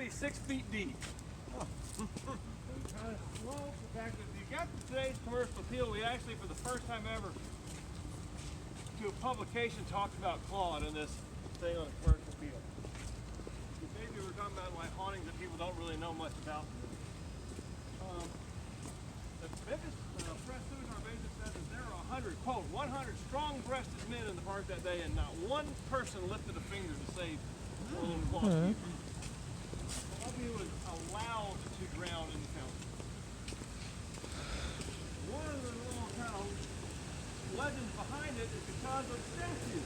literally 6 feet deep. Kind of slow. The fact that you got today's commercial appeal, we actually, for the first time ever, to a publication, talked about Claude in this thing on the commercial appeal. Basically, we're talking about like hauntings that people don't really know much about. The Memphis press news on our basis says that there are 100, quote, 100 strong-breasted men in the park that day, and not one person lifted a finger to save Claude. He was allowed to drown in the fountain. One of the little kind of legends behind it is because of the statue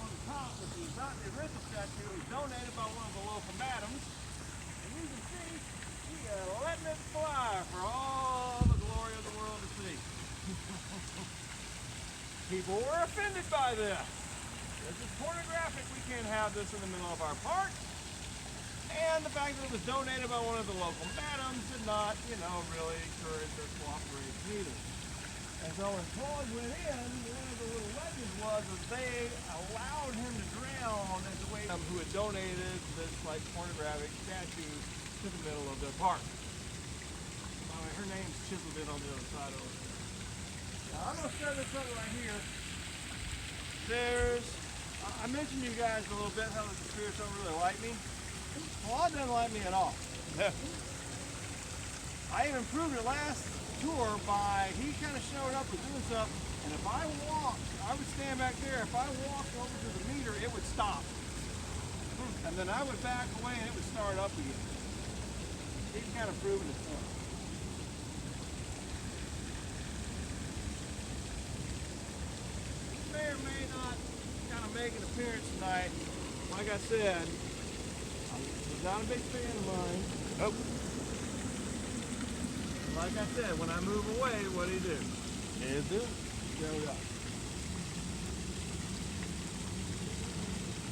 on the top, which is not the original statue. It was donated by one of the local madams. And you can see, we are letting it fly for all the glory of the world to see. People were offended by this. This is pornographic. We can't have this in the middle of our park. And the fact that it was donated by one of the local madams did not, really encourage their cooperation either. And so when Claude went in, one of the little legends was that they allowed him to drown as a way who had donated this like pornographic statue to the middle of their park. Her name's chiseled in on the other side over there. Now I'm going to show this up right here. I mentioned to you guys a little bit how the spirits don't really like me. Claude doesn't like me at all. I even proved it last tour by, he kind of showed up and doing stuff, and if I walked, I would stand back there, if I walked over to the meter, it would stop. And then I would back away and it would start up again. He's kind of proving his point. He may or may not kind of make an appearance tonight. Like I said, he's not a big fan of mine. Nope. Like I said, when I move away, what do you do? He'll do it. Showed up.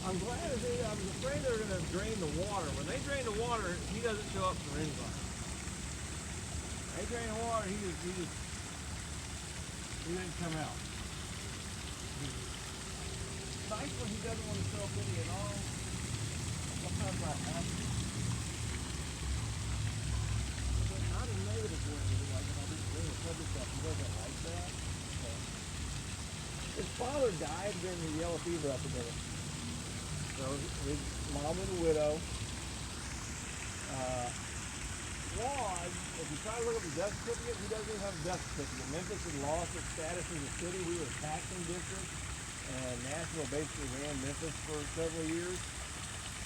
I'm glad that I was afraid they were going to drain the water. When they drain the water, he doesn't show up for anybody. When they drain the water, he didn't come out. It's nice when he doesn't want to show up any at all. Sometimes I have to. But not a negative way, like when I just bring the public stuff, he doesn't like that. So. His father died during the yellow fever epidemic. So his mom was a widow. Claude, if you try to look up his death certificate, he doesn't even have a death certificate. Memphis had lost its status as a city. We were a taxing district, and Nashville basically ran Memphis for several years.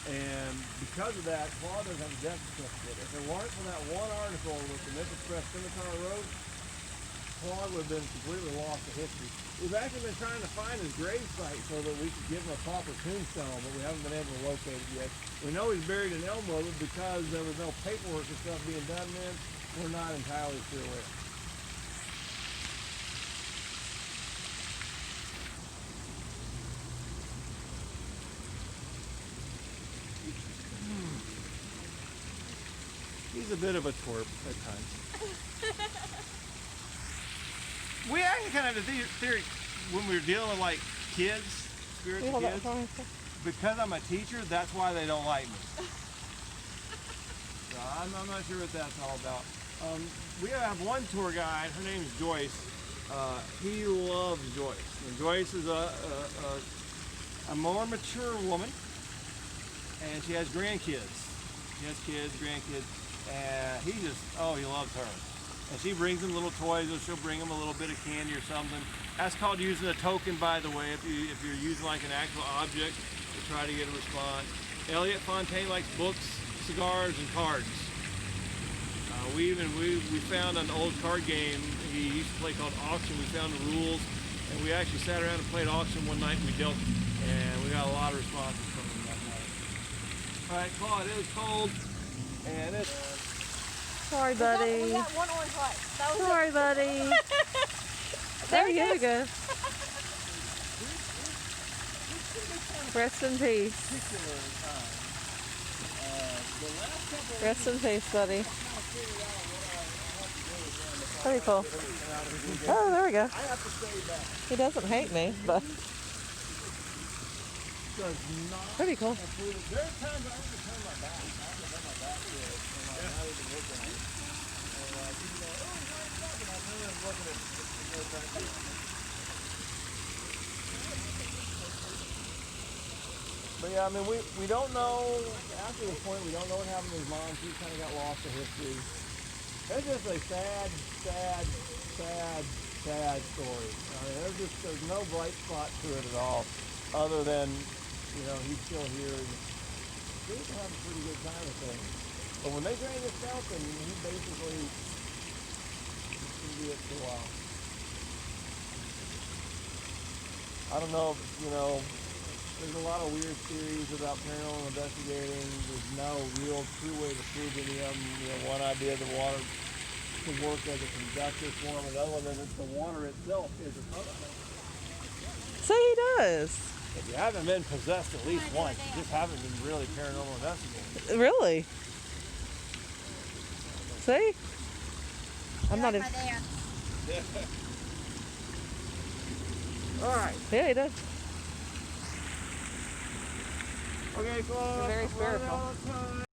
And because of that, Claude doesn't have a death certificate. If it weren't for that one article with the Memphis Press Scimitar wrote, Claude would have been completely lost to history. We've actually been trying to find his grave site so that we could give him a proper tombstone, but we haven't been able to locate it yet. We know he's buried in Elmwood, but because there was no paperwork and stuff being done then, we're not entirely sure where. He's a bit of a twerp at times. We actually kind of had a theory when we were dealing with like kids, spirits of kids. Because I'm a teacher, that's why they don't like me. So I'm not sure what that's all about. We have one tour guide, her name is Joyce. He loves Joyce. And Joyce is a more mature woman, and she has grandkids. She has kids, grandkids. And he loves her. And she brings him little toys, or she'll bring him a little bit of candy or something. That's called using a token, by the way, if you're using like an actual object to try to get a response. Elliot Fontaine likes books, cigars, and cards. We found an old card game he used to play called Auction. We found the rules, and we actually sat around and played Auction one night, and we dealt, and we got a lot of responses from him that night. All right, Claude, it was cold. And it's sorry, buddy. We got one orange light. Sorry, buddy. There you go. Rest in peace. Rest in peace, buddy. Pretty cool. Oh, there we go. He doesn't hate me, but pretty cool. There are times I have to turn my back. looking at it. And people go, oh, he's lighting up, and I know I'm looking at it. But yeah, I mean, we don't know, after the point, we don't know what happened to his mom. She kind of got lost in history. It's just a sad, sad, sad, sad story. I mean, there's no bright spot to it at all, other than, you know, he's still here and seems to have a pretty good time with things. But when they drain this fountain, he basically can do it for a while. I don't know, you know, there's a lot of weird theories about paranormal investigating. There's no real true way to prove any of them. You know, one idea the water can work as a conductor for them, another one that the water itself is a tunnel. See, he does. If you haven't been possessed at least once, you just haven't been really paranormal investigating. Really? See? I'm not even. All right. Yeah, he does. Okay, Claude. Very spiritual.